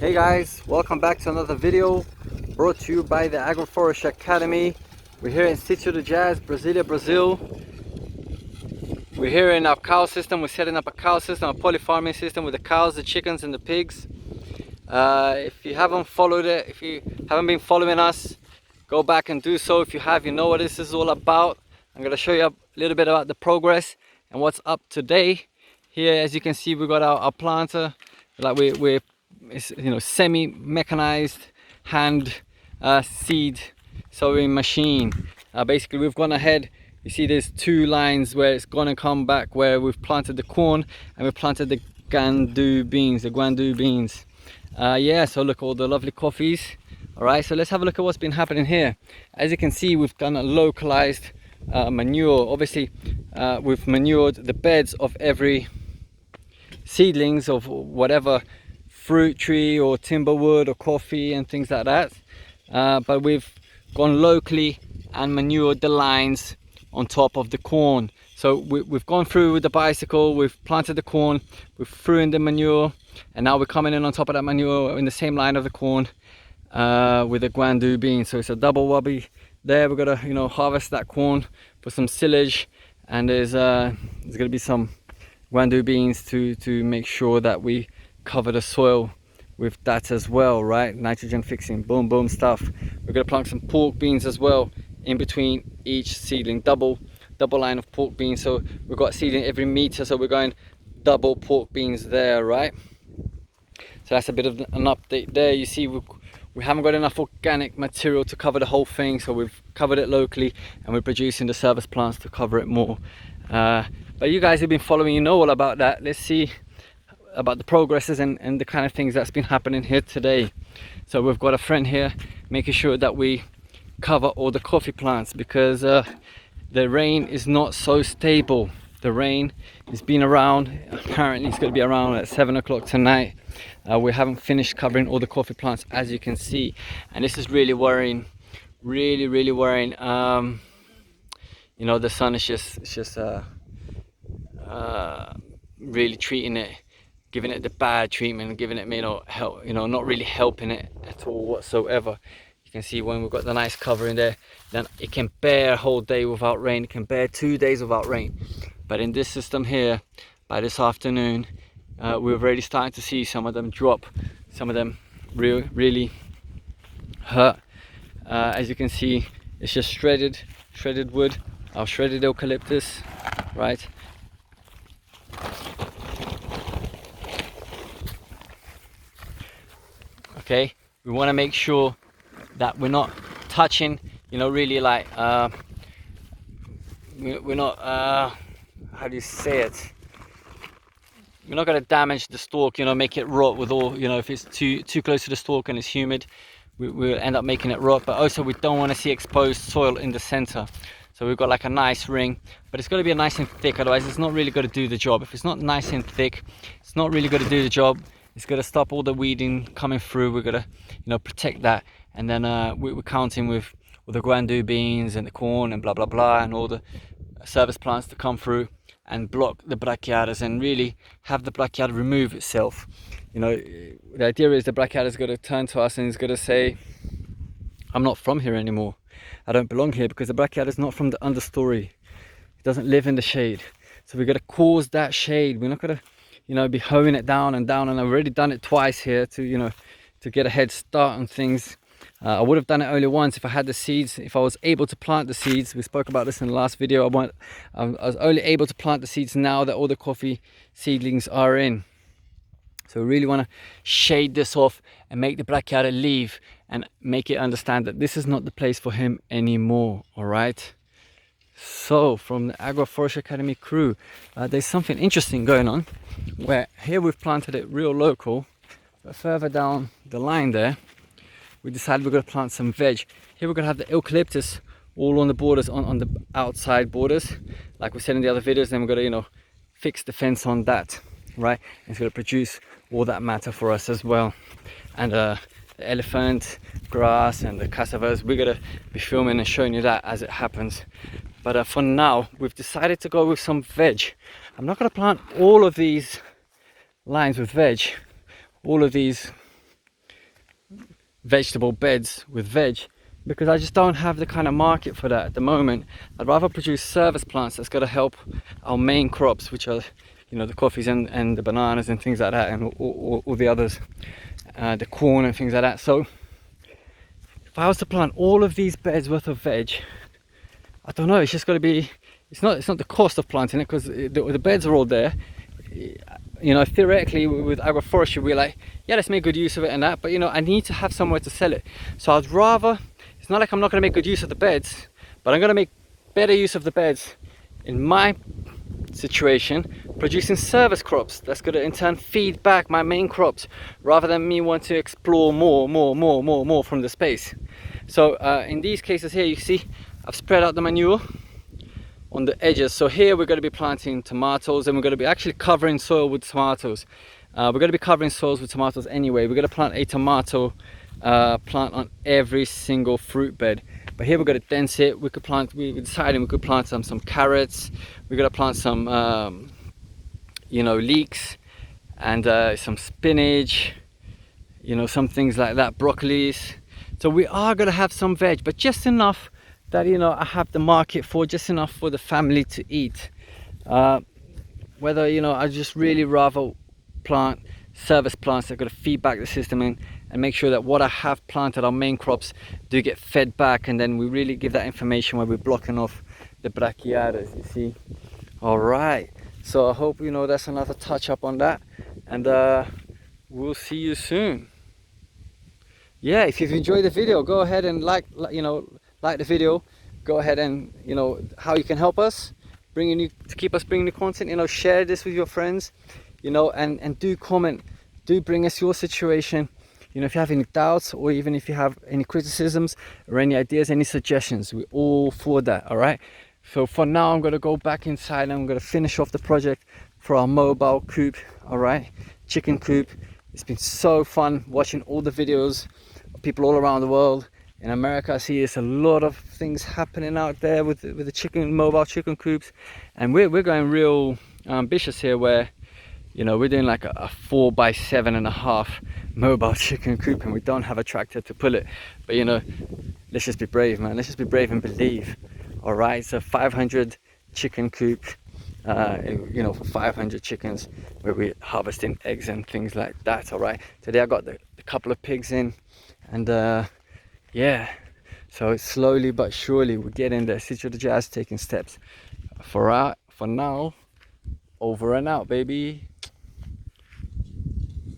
Hey guys, welcome back to another video brought to you by the Agroforestry Academy. We're here in Sítio do Jazz, Brasilia, Brazil. We're here in our cow system. We're setting up a cow system, a poly farming system with the cows, the chickens and the pigs. If you haven't followed it, if you haven't been following us, go back and do so. If you have, you know what this is all about. I'm going to show you a little bit about the progress and what's up today. Here, as you can see, we've got our planter. Like we're semi-mechanized hand seed sowing machine. Basically, we've gone ahead. You see, there's two lines where it's gonna come back, where we've planted the corn and we've planted the Guandu beans. Yeah, so look, all the lovely coffees. All right, so let's have a look at what's been happening here. As you can see, we've done a localized manure. Obviously, we've manured the beds of every seedlings of whatever fruit tree or timber wood or coffee and things like that, but we've gone locally and manured the lines on top of the corn. So we've gone through with the bicycle, we've planted the corn, we've threw in the manure, and now we're coming in on top of that manure in the same line of the corn with the Guandu beans. So it's a double wubby there. We're gonna harvest that corn for some silage, and there's gonna be some Guandu beans to make sure that we cover the soil with that as well, right? Nitrogen fixing, boom boom stuff. We're gonna plant some pork beans as well in between each seedling, double line of pork beans. So we've got seedling every meter, so we're going double pork beans there, right? So that's a bit of an update there. You see, we haven't got enough organic material to cover the whole thing, so we've covered it locally and we're producing the service plants to cover it more. But you guys who've been following, you know all about that. Let's see about the progresses and the kind of things that's been happening here today. So we've got a friend here making sure that we cover all the coffee plants, because the rain is not so stable. The rain has been around, apparently it's going to be around at 7 o'clock tonight. We haven't finished covering all the coffee plants, as you can see, and this is really worrying, really worrying. The sun is just really treating it, giving it the bad treatment, giving it help, not really helping it at all whatsoever. You can see when we've got the nice cover in there, then it can bear a whole day without rain, it can bear 2 days without rain. But in this system here, by this afternoon, we're already starting to see some of them drop, some of them really hurt. As you can see, it's just shredded wood, our shredded eucalyptus, right? Okay, we want to make sure that we're not touching, really like we're not how do you say it, we're not going to damage the stalk, make it rot with all, if it's too close to the stalk and it's humid, we'll end up making it rot. But also we don't want to see exposed soil in the center, so we've got like a nice ring, but it's got to be nice and thick, otherwise it's not really going to do the job. If it's not nice and thick, it's not really going to do the job. It's going to stop all the weeding coming through. We're going to protect that, and then we're counting with all the Guandu beans and the corn and blah blah blah, and all the service plants to come through and block the brachiatas and really have the brachiata remove itself. The idea is the brachiata is going to turn to us and it's going to say, I'm not from here anymore, I don't belong here, because the brachiata is not from the understory, it doesn't live in the shade. So we're going to cause that shade. We're not going to be hoeing it down and I've already done it twice here to get a head start on things. I would have done it only once if I had the seeds, if I was able to plant the seeds. We spoke about this in the last video. I was only able to plant the seeds now that all the coffee seedlings are in. So we really want to shade this off and make the brachiata leave and make it understand that this is not the place for him anymore. All right. So from the Agroforestry Academy crew, there's something interesting going on, where here we've planted it real local, but further down the line there, we decided we're going to plant some veg. Here we're going to have the eucalyptus all on the borders, on the outside borders, like we said in the other videos. Then we're going to fix the fence on that, right? And it's going to produce all that matter for us as well. And the elephant grass and the cassavas, we're going to be filming and showing you that as it happens. But for now, we've decided to go with some veg. I'm not going to plant all of these lines with veg, all of these vegetable beds with veg, because I just don't have the kind of market for that at the moment. I'd rather produce service plants that's going to help our main crops, which are, you know, the coffees and the bananas and things like that, and all the others, the corn and things like that. So if I was to plant all of these beds worth of veg, I don't know, it's just got to be, it's not the cost of planting it, because the beds are all there. You know, theoretically with agroforestry we're like, yeah, let's make good use of it and that, but you know, I need to have somewhere to sell it. So I'd rather, it's not like I'm not going to make good use of the beds, but I'm going to make better use of the beds in my situation, producing service crops that's going to in turn feed back my main crops, rather than me want to explore more from the space. So in these cases here, you see I've spread out the manure on the edges. So here we're going to be planting tomatoes, and we're going to be actually covering soil with tomatoes. We're going to be covering soils with tomatoes anyway. We're going to plant a tomato plant on every single fruit bed, but here we're going to dense it. We decided we could plant some carrots. We're going to plant some you know, leeks, and some spinach, you know, some things like that, broccolis. So we are going to have some veg, but just enough that, you know, I have the market for, just enough for the family to eat. Whether, you know, I just really rather plant service plants that are going to feed back the system and make sure that what I have planted, our main crops, do get fed back, and then we really give that information where we're blocking off the brachiatas, you see. All right, so I hope, you know, that's another touch up on that, and we'll see you soon. Yeah, if you've enjoyed the video, go ahead and like the video. Go ahead and, you know, how you can help us to keep us bringing the content, you know, share this with your friends, you know, and do comment, do bring us your situation. You know, if you have any doubts, or even if you have any criticisms or any ideas, any suggestions, we're all for that. All right, so for now I'm going to go back inside and I'm going to finish off the project for our mobile coop. All right, chicken coop. It's been so fun watching all the videos of people all around the world. In America, I see there's a lot of things happening out there with the mobile chicken coops, and we're going real ambitious here, where, you know, we're doing like a 4x7.5 mobile chicken coop, and we don't have a tractor to pull it. But, you know, let's just be brave, man. Let's just be brave and believe. All right, it's a 500 chicken coop, you know, for 500 chickens, where we're harvesting eggs and things like that. All right, today I got the couple of pigs in, and yeah, so slowly but surely we're getting there. City of the Jazz taking steps. For now, over and out, baby.